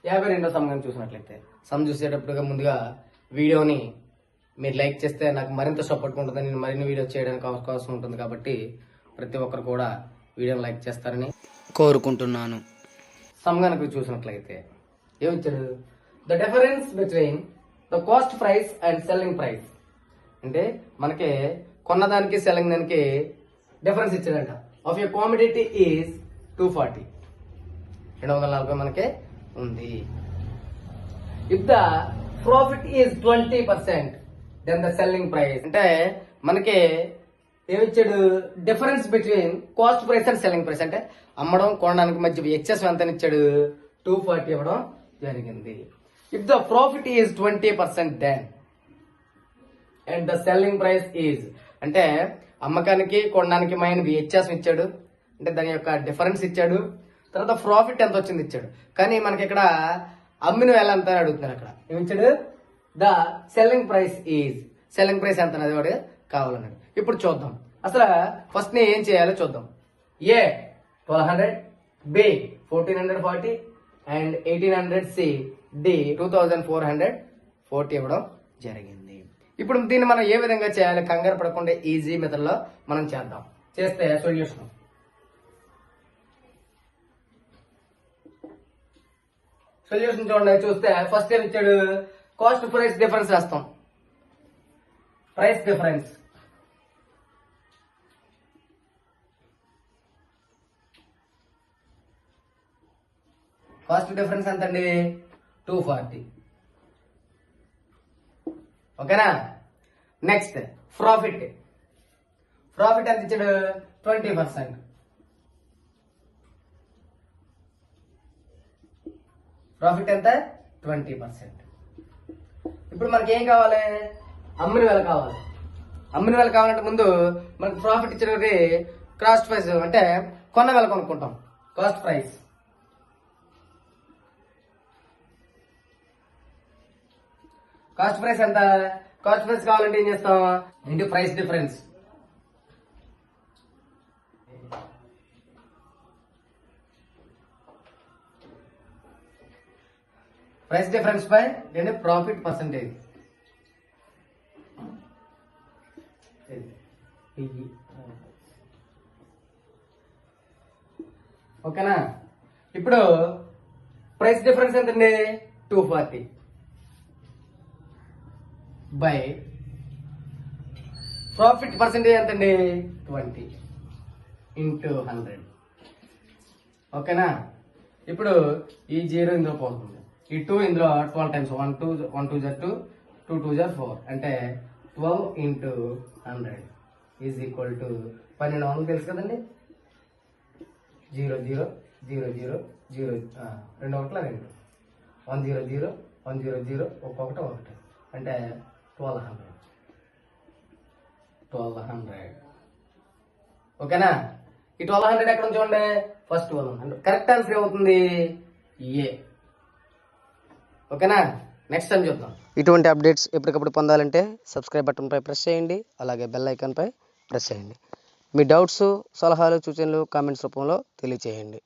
52వ some కానీ చూసినట్లయితే some చూసేటప్పుడుగా ముందుగా వీడియోని మీరు లైక్ చేస్తే నాకు మరింత సపోర్ట్ ఉంటుంది, నేను మరిన్ని వీడియోస్ చేయడానికి అవకాశం ఉంటుంది. కాబట్టి ప్రతి ఒక్కరు కూడా వీడియోని లైక్ చేస్తారని కోరుకుంటున్నాను. సమ్ కనుక చూసినట్లయితే ఏమిచ్చాడు? The difference between the cost price and selling price. అంటే మనకి కొన్నదానికి సెల్లింగ్ దానికి డిఫరెన్స్ ఇచ్చాడంట. ఆఫ్ ఏ కామోడిటీ ఈజ్ 240, 240 మనకే ఉంది. If the profit is 20% then the selling price. అంటే మనకి ఏమిచ్చాడు? Difference between cost price and selling price. అంటే అమ్మడం కొనడానికి మధ్య వ్యత్యాసం ఎంత ఇచ్చాడు? 240 ఇవ్వడం జరిగింది. If the profit is 20% then and the selling price is, అంటే అమ్మకానికి కొనడానికి మైన వ్యత్యాసం ఇచ్చాడు, అంటే దాని యొక్క డిఫరెన్స్ ఇచ్చాడు. తర్వాత ప్రాఫిట్ ఎంత వచ్చింది ఇచ్చాడు. కానీ మనకి ఇక్కడ అమ్మిన వేళ ఎంత అని అడుగుతున్నారు. అక్కడ ఏమిచ్చాడు? The selling price is, selling price ఎంత అనేది వాడు కావాలన్నాడు. ఇప్పుడు చూద్దాం అసలు ఫస్ట్ నేను ఏం చేయాలో చూద్దాం. ఏ 1200, బి 1440 అండ్ 1800, సి డి 2440 ఇవ్వడం జరిగింది. ఇప్పుడు దీన్ని మనం ఏ విధంగా చేయాలి? కంగారు పడకుండా ఈజీ మెథడ్ లో మనం చేద్దాం. చేస్తే సొల్యూషన్ చూడండి. చూస్తే ఫస్ట్ ఏం ఇచ్చాడు? కాస్ట్ ప్రైస్ డిఫరెన్స్ రాస్తాం. ప్రైస్ డిఫరెన్స్ కాస్ట్ డిఫరెన్స్ ఎంత అండి? 240. ఓకేనా? Next profit. ప్రాఫిట్ ఎంత ఇచ్చాడు? 20%. ప్రాఫిట్ ఎంత? 20%. ఇప్పుడు మనకి ఏం కావాలి? అమ్మిన వేల కావాలి. అమ్మిన వేల కావాలంటే ముందు మనకి ప్రాఫిట్ ఇచ్చేది కాస్ట్ ప్రైస్, అంటే కొన్న వేల కొనుక్కుంటాం. కాస్ట్ ప్రైస్ కాస్ట్ ప్రైస్ ఎంత? కాస్ట్ ప్రైస్ కావాలంటే ఏం చేస్తాం? Into price difference. Price difference by profit percentage. ఓకేనా? ఇప్పుడు ప్రైస్ డిఫరెన్స్ ఎంతండి? 240 బై ప్రాఫిట్ పర్సంటేజ్ ఎంతండి? 20 ఇంటూ 100. ఓకేనా? ఇప్పుడు ఈ 0 ఇందులో పోతుంది, ఈ 2 ఇందులో 12 టైమ్స్ 1 2 1 2 2 2 4, అంటే 12 ఇంటూ 100 ఈజ్ ఈక్వల్ టు 1200 తెలుసు కదండి. 0 0 0 0 0 2 1 2 1 0 0 1 0 0 1 1 అంటే 1200. ఓకేనా? ఈ 1200 ఎక్కడ చూడండి? ఫస్ట్ 1200. కరెక్ట్ ఆన్సర్ ఏమవుతుంది? ఏ. ఓకేనా? నెక్స్ట్ టైం చూద్దాం. ఇటువంటి అప్డేట్స్ ఎప్పటికప్పుడు పొందాలంటే సబ్స్క్రైబ్ బటన్పై ప్రెస్ చేయండి, అలాగే బెల్ ఐకాన్పై ప్రెస్ చేయండి. మీ డౌట్స్, సలహాలు, సూచనలు కామెంట్స్ రూపంలో తెలియచేయండి.